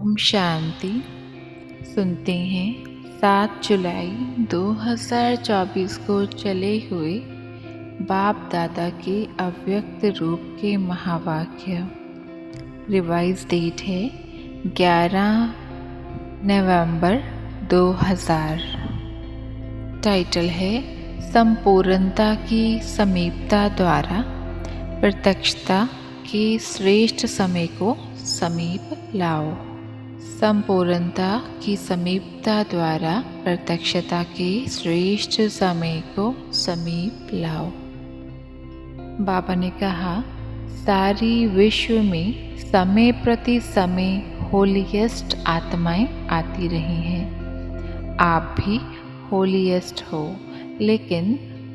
ओम शांति। सुनते हैं 7 जुलाई 2024 को चले हुए बाप दादा के अव्यक्त रूप के महावाक्य। रिवाइज डेट है 11 नवंबर 2000। टाइटल है संपूर्णता की समीपता द्वारा प्रत्यक्षता के श्रेष्ठ समय को समीप लाओ। संपूर्णता की समीपता द्वारा प्रत्यक्षता के श्रेष्ठ समय को समीप लाओ। बाबा ने कहा, सारी विश्व में समय प्रति समय होलीएस्ट आत्माएं आती रही हैं। आप भी होलीएस्ट हो, लेकिन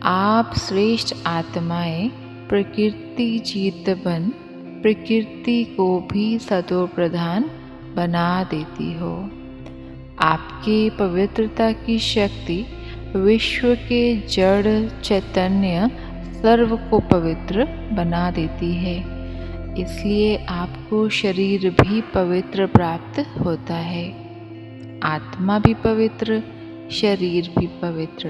आप श्रेष्ठ आत्माएं प्रकृति जीत बन प्रकृति को भी सतो प्रधान बना देती हो। आपके पवित्रता की शक्ति विश्व के जड़ चैतन्य सर्व को पवित्र बना देती है। इसलिए आपको शरीर भी पवित्र प्राप्त होता है। आत्मा भी पवित्र, शरीर भी पवित्र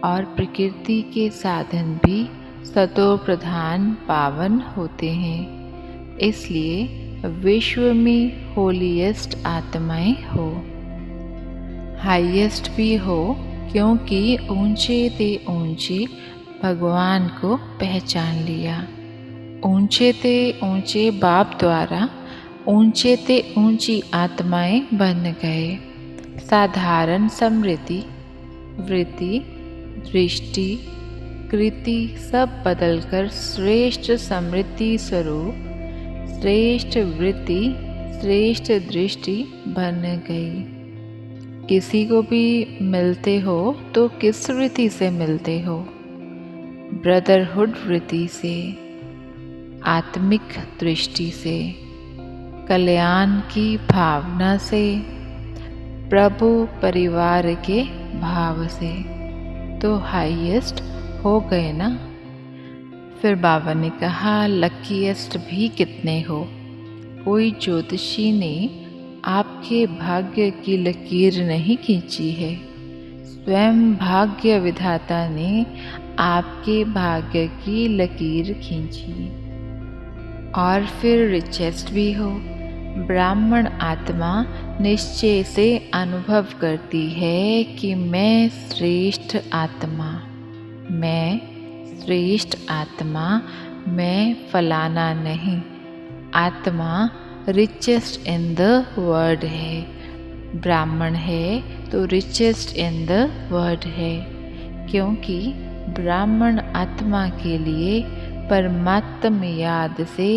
और प्रकृति के साधन भी सतो प्रधान पावन होते हैं। इसलिए विश्व में होलीएस्ट आत्माएं हो, हाईएस्ट भी हो, क्योंकि ऊंचे ते ऊंचे भगवान को पहचान लिया। ऊंचे ते ऊंचे बाप द्वारा ऊंचे ते ऊंची आत्माएं बन गए। साधारण समृद्धि, वृत्ति, दृष्टि, कृति सब बदलकर श्रेष्ठ समृद्धि स्वरूप, श्रेष्ठ वृत्ति, श्रेष्ठ दृष्टि बन गई। किसी को भी मिलते हो तो किस वृत्ति से मिलते हो? ब्रदरहुड वृत्ति से, आत्मिक दृष्टि से, कल्याण की भावना से, प्रभु परिवार के भाव से, तो हाईएस्ट हो गए ना। फिर बाबा ने कहा, लकीएस्ट भी कितने हो? कोई ज्योतिषी ने आपके भाग्य की लकीर नहीं खींची है, स्वयं भाग्य विधाता ने आपके भाग्य की लकीर खींची। और फिर रिचेस्ट भी हो। ब्राह्मण आत्मा निश्चय से अनुभव करती है कि मैं श्रेष्ठ आत्मा, मैं श्रेष्ठ आत्मा, मैं फलाना नहीं। आत्मा रिचेस्ट इन द वर्ल्ड है। ब्राह्मण है तो रिचेस्ट इन द वर्ल्ड है, क्योंकि ब्राह्मण आत्मा के लिए परमात्म याद से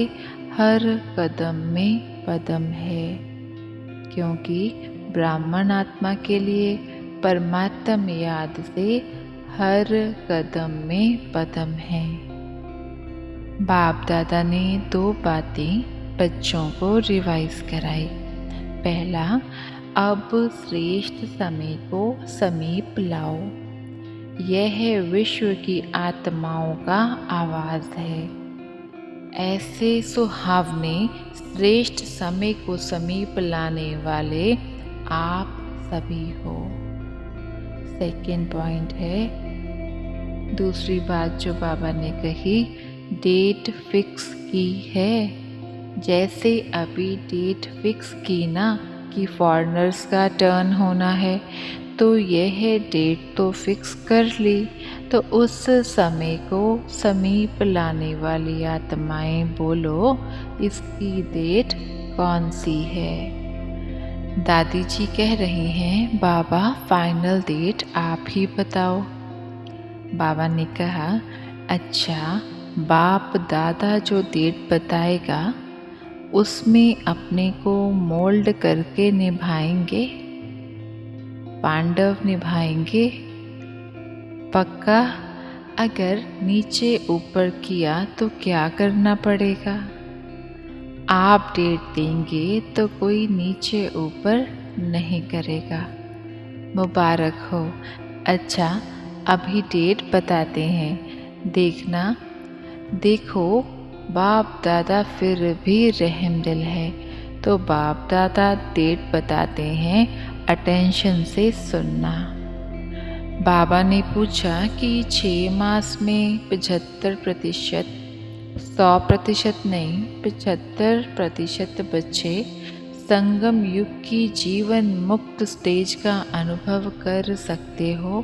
हर कदम में पदम है। क्योंकि ब्राह्मण आत्मा के लिए परमात्म याद से हर कदम में पदम है। बाप दादा ने 2 बातें बच्चों को रिवाइज कराई। पहला, अब श्रेष्ठ समय को समीप लाओ। यह विश्व की आत्माओं का आवाज़ है। ऐसे सुहावने श्रेष्ठ समय को समीप लाने वाले आप सभी हो। सेकेंड पॉइंट है, दूसरी बात जो बाबा ने कही, डेट फिक्स की है। जैसे अभी डेट फिक्स की ना कि फॉरेनर्स का टर्न होना है, तो यह डेट तो फिक्स कर ली, तो उस समय को समीप लाने वाली आत्माएं बोलो, इसकी डेट कौन सी है? दादी जी कह रही हैं, बाबा फाइनल डेट आप ही बताओ। बाबा ने कहा, अच्छा, बाप दादा जो डेट बताएगा उसमें अपने को मोल्ड करके निभाएंगे, पांडव निभाएंगे पक्का। अगर नीचे ऊपर किया तो क्या करना पड़ेगा? आप डेट देंगे तो कोई नीचे ऊपर नहीं करेगा। मुबारक हो। अच्छा, अभी डेट बताते हैं, देखना। देखो, बाप दादा फिर भी रहमदिल है, तो बाप दादा डेट बताते हैं, अटेंशन से सुनना। बाबा ने पूछा कि 6 मास में 75%, 100% नहीं, 75% बच्चे संगम युग की जीवन मुक्त स्टेज का अनुभव कर सकते हो,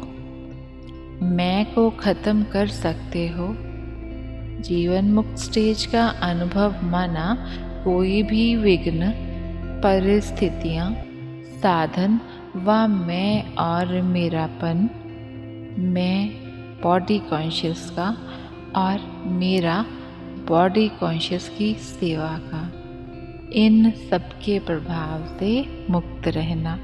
मैं को ख़त्म कर सकते हो। जीवन मुक्त स्टेज का अनुभव माना कोई भी विघ्न, परिस्थितियाँ, साधन व मैं और मेरापन, मैं बॉडी कॉन्शियस का और मेरा बॉडी कॉन्शियस की सेवा का, इन सबके प्रभाव से मुक्त रहना।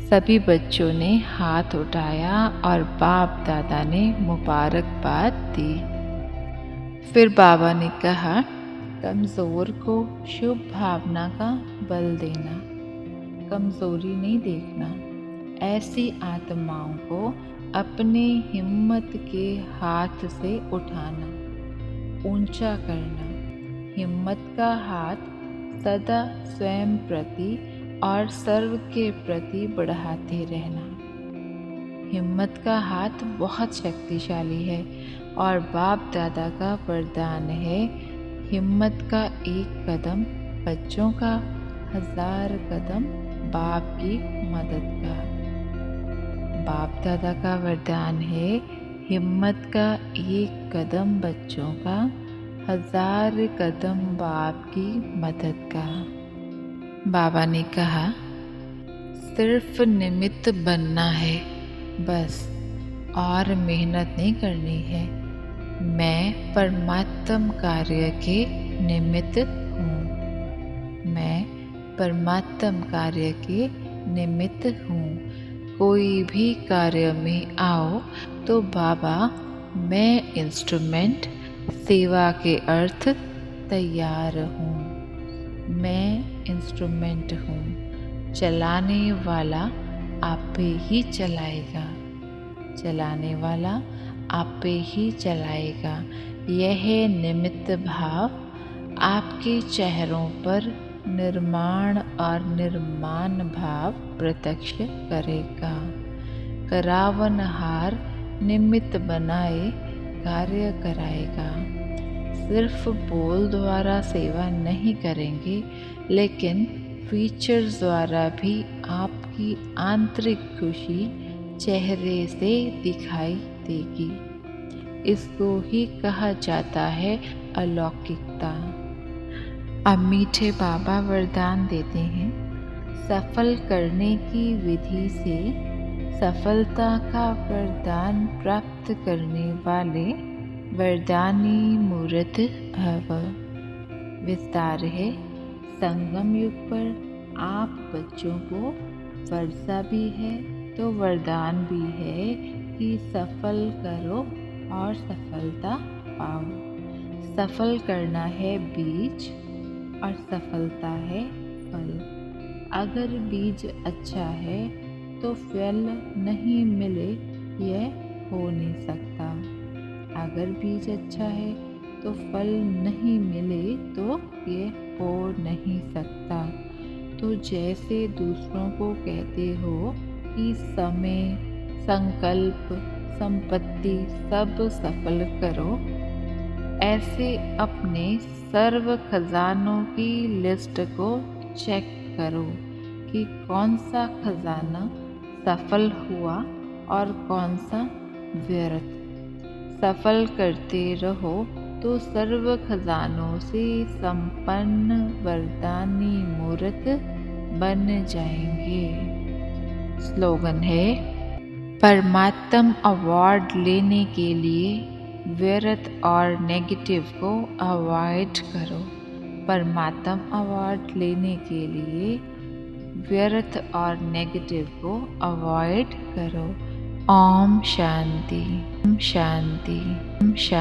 सभी बच्चों ने हाथ उठाया और बाप दादा ने मुबारकबाद दी। फिर बाबा ने कहा, कमज़ोर को शुभ भावना का बल देना, कमज़ोरी नहीं देखना। ऐसी आत्माओं को अपने हिम्मत के हाथ से उठाना, ऊंचा करना। हिम्मत का हाथ सदा स्वयं प्रति और सर्व के प्रति बढ़ाते रहना। हिम्मत का हाथ बहुत शक्तिशाली है और बाप दादा का वरदान है, हिम्मत का एक कदम बच्चों का, 1000 कदम बाप की मदद का। बाप दादा का वरदान है, हिम्मत का एक कदम बच्चों का, 1000 कदम बाप की मदद का। बाबा ने कहा, सिर्फ निमित्त बनना है बस, और मेहनत नहीं करनी है। मैं परमात्म कार्य के निमित्त हूँ, मैं परमात्म कार्य के निमित्त हूँ। कोई भी कार्य में आओ तो बाबा, मैं इंस्ट्रूमेंट, सेवा के अर्थ तैयार हूँ। मैं इंस्ट्रूमेंट हूँ, चलाने वाला आप पे ही चलाएगा, चलाने वाला आप पे ही चलाएगा। यह निमित्त भाव आपके चेहरों पर निर्माण और निर्माण भाव प्रत्यक्ष करेगा। करावनहार निमित्त बनाए कार्य कराएगा। सिर्फ बोल द्वारा सेवा नहीं करेंगे, लेकिन फीचर्स द्वारा भी आपकी आंतरिक खुशी चेहरे से दिखाई देगी। इसको ही कहा जाता है अलौकिकता। अब मीठे बाबा वरदान देते हैं, सफल करने की विधि से सफलता का वरदान प्राप्त करने वाले वरदानी मूर्त भव। विस्तार है, संगम युग पर आप बच्चों को वर्षा भी है तो वरदान भी है कि सफल करो और सफलता पाओ। सफल करना है बीज और सफलता है फल। अगर बीज अच्छा है तो फल नहीं मिले, यह हो नहीं सकता। अगर बीज अच्छा है तो फल नहीं मिले तो ये हो नहीं सकता। तो जैसे दूसरों को कहते हो कि समय, संकल्प, संपत्ति सब सफल करो, ऐसे अपने सर्व खजानों की लिस्ट को चेक करो कि कौन सा खजाना सफल हुआ और कौन सा व्यर्थ। सफल करते रहो तो सर्व खजानों से संपन्न वरदानी मूर्त बन जाएंगे। स्लोगन है, परमात्म अवार्ड लेने के लिए व्यर्थ और नेगेटिव को अवॉइड करो। परमात्म अवार्ड लेने के लिए व्यर्थ और नेगेटिव को अवॉइड करो। ओम शांति, ओम शांति, ओम शांति।